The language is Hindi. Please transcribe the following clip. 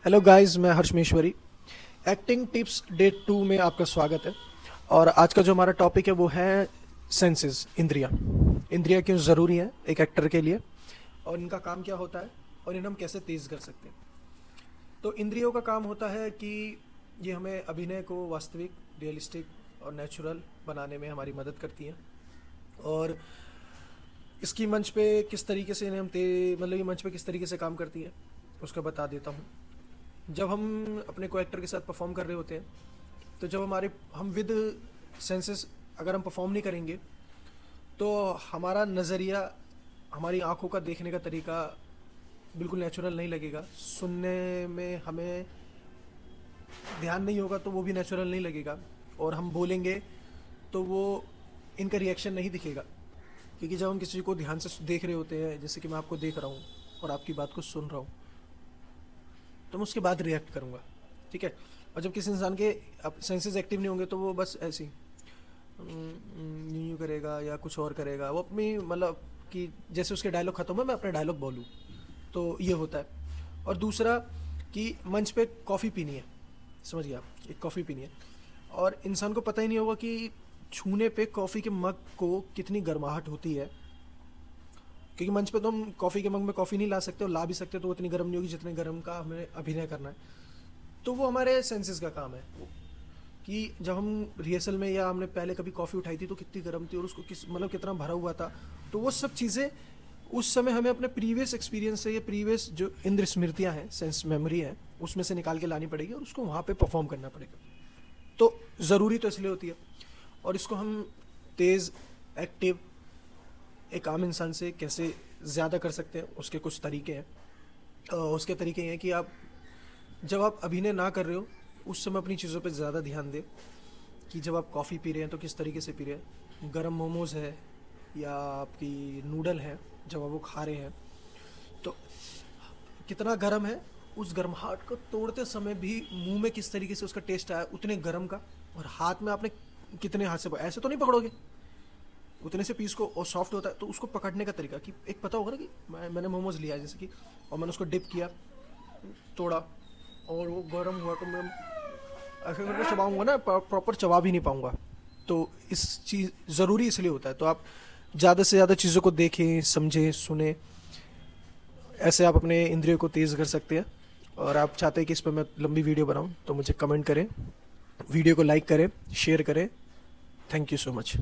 हेलो गाइस, मैं हर्षमेश्वरी। एक्टिंग टिप्स डे 2 में आपका स्वागत है। और आज का जो हमारा टॉपिक है वो है सेंसेस, इंद्रियां। इंद्रियां क्यों ज़रूरी हैं एक एक्टर के लिए, और इनका काम क्या होता है, और इन्हें हम कैसे तेज़ कर सकते हैं। तो इंद्रियों का काम होता है कि ये हमें अभिनय को वास्तविक, रियलिस्टिक और नेचुरल बनाने में हमारी मदद करती हैं। और इसकी मंच पे किस तरीके से इन्हें हम मतलब ये मंच पे किस तरीके से काम करती है उसका बता देता हूँ। जब हम अपने को एक्टर के साथ परफॉर्म कर रहे होते हैं, तो जब हम विद सेंसेस अगर हम परफॉर्म नहीं करेंगे, तो हमारा नज़रिया, हमारी आंखों का देखने का तरीका बिल्कुल नेचुरल नहीं लगेगा। सुनने में हमें ध्यान नहीं होगा तो वो भी नेचुरल नहीं लगेगा। और हम बोलेंगे तो वो इनका रिएक्शन नहीं दिखेगा, क्योंकि जब हम किसी को ध्यान से देख रहे होते हैं, जैसे कि मैं आपको देख रहा हूँ और आपकी बात को सुन रहा हूँ, तो मैं उसके बाद रिएक्ट करूँगा। ठीक है। और जब किसी इंसान के सेंसेस एक्टिव नहीं होंगे तो वो बस ऐसी यूँ करेगा या कुछ और करेगा, वो अपनी मतलब कि जैसे उसके डायलॉग ख़त्म है मैं अपने डायलॉग बोलूँ, तो ये होता है। और दूसरा कि मंच पे कॉफ़ी पीनी है, समझ गया आप, एक कॉफ़ी पीनी है, और इंसान को पता ही नहीं होगा कि छूने पे कॉफ़ी के मग को कितनी गर्माहट होती है। क्योंकि मंच पे तो हम कॉफ़ी के मग में कॉफ़ी नहीं ला सकते, और ला भी सकते तो वो इतनी गर्म नहीं होगी जितने गर्म का हमें अभिनय करना है। तो वो हमारे सेंसेस का काम है कि जब हम रिहर्सल में या हमने पहले कभी कॉफ़ी उठाई थी तो कितनी गर्म थी और उसको किस मतलब कितना भरा हुआ था। तो वो सब चीज़ें उस समय हमें अपने प्रीवियस एक्सपीरियंस से, या प्रीवियस जो इंद्र स्मृतियाँ हैं, सेंस मेमोरी है, उसमें से निकाल के लानी पड़ेगी और उसको वहाँ पे परफॉर्म करना पड़ेगा। तो ज़रूरी तो इसलिए होती है। और इसको हम तेज़, एक्टिव एक आम इंसान से कैसे ज़्यादा कर सकते हैं, उसके कुछ तरीके हैं। उसके तरीके ये हैं कि आप जब आप अभिनय ना कर रहे हो उस समय अपनी चीज़ों पे ज़्यादा ध्यान दें, कि जब आप कॉफ़ी पी रहे हैं तो किस तरीके से पी रहे हैं। गरम मोमोज़ है या आपकी नूडल है, जब आप वो खा रहे हैं तो कितना गर्म है, उस गर्माहट को तोड़ते समय भी मुंह में किस तरीके से उसका टेस्ट आया उतने गर्म का। और हाथ में आपने कितने हाथ से ऐसे तो नहीं पकड़ोगे, उतने से पीस को, और सॉफ्ट होता है तो उसको पकड़ने का तरीका, कि एक पता होगा ना कि मैंने मोमोज लिया जैसे कि, और मैंने उसको डिप किया, तोड़ा, और वो गर्म हुआ तो मैं ऐसे करके चबाऊंगा ना, प्रॉपर चबा भी नहीं पाऊंगा। तो इस चीज़ ज़रूरी इसलिए होता है। तो आप ज़्यादा से ज़्यादा चीज़ों को देखें, समझें, सुने, ऐसे आप अपने इंद्रियों को तेज़ कर सकते हैं। और आप चाहते हैं कि इस पर मैं लंबी वीडियो बनाऊं तो मुझे कमेंट करें, वीडियो को लाइक करें, शेयर करें। Thank you so much.